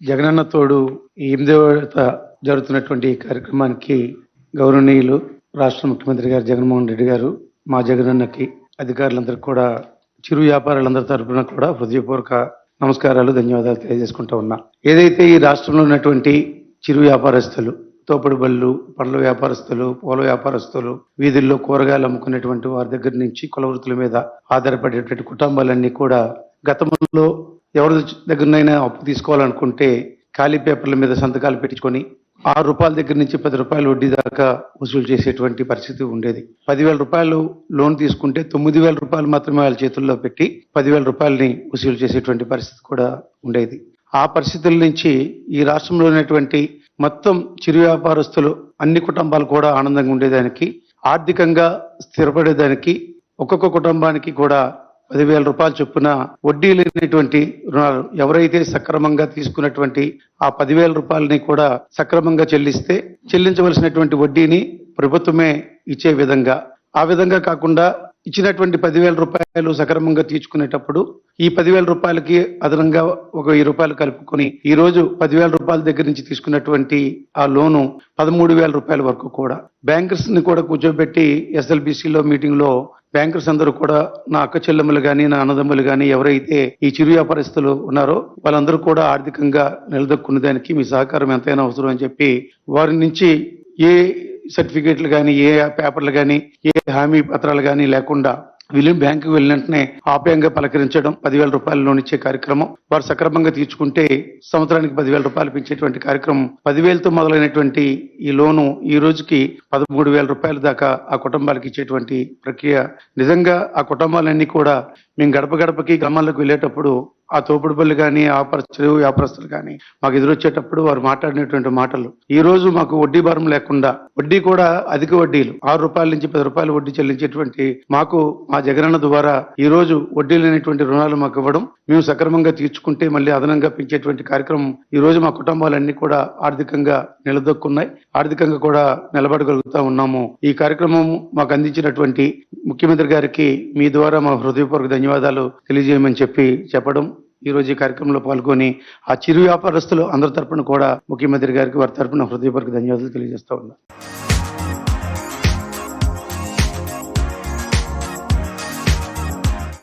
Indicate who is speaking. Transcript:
Speaker 1: జగనన్న తోడు 8వ విడత జరుగుతున్నటువంటి ఈ కార్యక్రమానికి గౌరవనీయులు రాష్ట్ర ముఖ్యమంత్రి గారు జగన్మోహన్ రెడ్డి గారు, మా జగనన్నకి అధికారులందరికీ కూడా, చిరు వ్యాపారులందరి తరఫున కూడా హృదయపూర్వక నమస్కారాలు, ధన్యవాదాలు తెలియజేసుకుంటూ ఉన్నా. ఏదైతే ఈ రాష్ట్రంలో ఉన్నటువంటి చిరు వ్యాపారస్తులు, తోపుడు బళ్ళు, పండ్ల వ్యాపారస్తులు, పూల వ్యాపారస్తులు, వీధుల్లో కూరగాయలు అమ్ముకునేటువంటి వారి దగ్గర నుంచి కుల వృత్తుల మీద ఆధారపడేటువంటి కుటుంబాలన్నీ కూడా గతంలో ఎవరి దగ్గరనైనా అప్పు తీసుకోవాలనుకుంటే ఖాళీ పేపర్ల మీద సంతకాలు పెట్టించుకొని ₹6 దగ్గర నుంచి ₹10 వడ్డీ దాకా వసూలు చేసేటువంటి పరిస్థితి ఉండేది. ₹10,000 లోన్ తీసుకుంటే ₹9,000 మాత్రమే వాళ్ళ చేతుల్లో పెట్టి ₹10,000 వసూలు చేసేటువంటి పరిస్థితి కూడా ఉండేది. ఆ పరిస్థితుల నుంచి ఈ రాష్ట్రంలో ఉన్నటువంటి మొత్తం చిరు వ్యాపారస్తులు అన్ని కుటుంబాలు కూడా ఆనందంగా ఉండేదానికి, ఆర్థికంగా స్థిరపడేదానికి ఒక్కొక్క కుటుంబానికి కూడా ₹10,000 చొప్పున వడ్డీ లేనటువంటి రుణాలు ఎవరైతే సక్రమంగా తీసుకున్నటువంటి ఆ ₹10,000 కూడా సక్రమంగా చెల్లిస్తే చెల్లించవలసినటువంటి వడ్డీని ప్రభుత్వమే ఇచ్చే విధంగా, ఆ విధంగా కాకుండా ఇచ్చినటువంటి ₹10,000 సక్రమంగా తీర్చుకునేటప్పుడు ఈ ₹10,000కి అదనంగా ఒక ₹1,000 కలుపుకొని ఈ రోజు ₹10,000 దగ్గర నుంచి తీసుకున్నటువంటి ఆ లోను ₹13,000 వరకు కూడా బ్యాంకర్స్ ని కూడా కూర్చోబెట్టి SLBCలో మీటింగ్ లో బ్యాంకర్స్ అందరూ కూడా, నా అక్క చెల్లెమ్మలు కానీ, నా అన్నదమ్ములు కానీ ఎవరైతే ఈ చిరు వ్యాపారస్తులు ఉన్నారో వాళ్ళందరూ కూడా ఆర్థికంగా నిలదొక్కునే దానికి మీ సహకారం ఎంతైనా అవసరం అని చెప్పి వారి నుంచి ఏ సర్టిఫికేట్లు కానీ, ఏ పేపర్లు కానీ, ఏ హామీ పత్రాలు కానీ లేకుండా వీళ్ళు బ్యాంకుకి వెళ్ళినట్టునే ఆప్యాయంగా పలకరించడం, ₹10,000 లోన్ ఇచ్చే కార్యక్రమం, వారు సక్రమంగా తీర్చుకుంటే సంవత్సరానికి ₹10,000 పెంచేటువంటి కార్యక్రమం, 10,000తో మొదలైనటువంటి ఈ లోను ఈ రోజుకి ₹13,000 దాకా ఆ కుటుంబాలకు ఇచ్చేటువంటి ప్రక్రియ. నిజంగా ఆ కుటుంబాలన్నీ కూడా మేము గడప గడపకి గ్రామాలకు వెళ్ళేటప్పుడు ఆ తోపుడు బళ్ళు కానీ, ఆ చిరు వ్యాపారస్తులు కానీ మాకు ఎదురొచ్చేటప్పుడు వారు మాట్లాడినటువంటి మాటలు, ఈ రోజు మాకు వడ్డీ భారం లేకుండా, వడ్డీ కూడా అధిక వడ్డీలు ₹6 నుంచి ₹10 వడ్డీ చెల్లించేటువంటి మాకు మా జగనన్న ద్వారా ఈ రోజు వడ్డీ లేనటువంటి రుణాలు మాకు ఇవ్వడం, మేము సక్రమంగా తీర్చుకుంటే మళ్ళీ అదనంగా పెంచేటువంటి కార్యక్రమం ఈ రోజు మా కుటుంబాలన్నీ కూడా ఆర్థికంగా నిలదొక్కున్నాయి, ఆర్థికంగా కూడా నిలబడగలుగుతా ఉన్నాము. ఈ కార్యక్రమం మాకు అందించినటువంటి ముఖ్యమంత్రి గారికి మీ ద్వారా మా హృదయపూర్వక ధన్యవాదాలు తెలియజేయమని చెప్పడం, ఈ రోజు ఈ కార్యక్రమంలో పాల్గొని ఆ చిరు వ్యాపారస్తులు అందరి తరపున కూడా ముఖ్యమంత్రి గారికి వారి తరపున హృదయపూర్వక ధన్యవాదాలు తెలియజేస్తా ఉన్నా.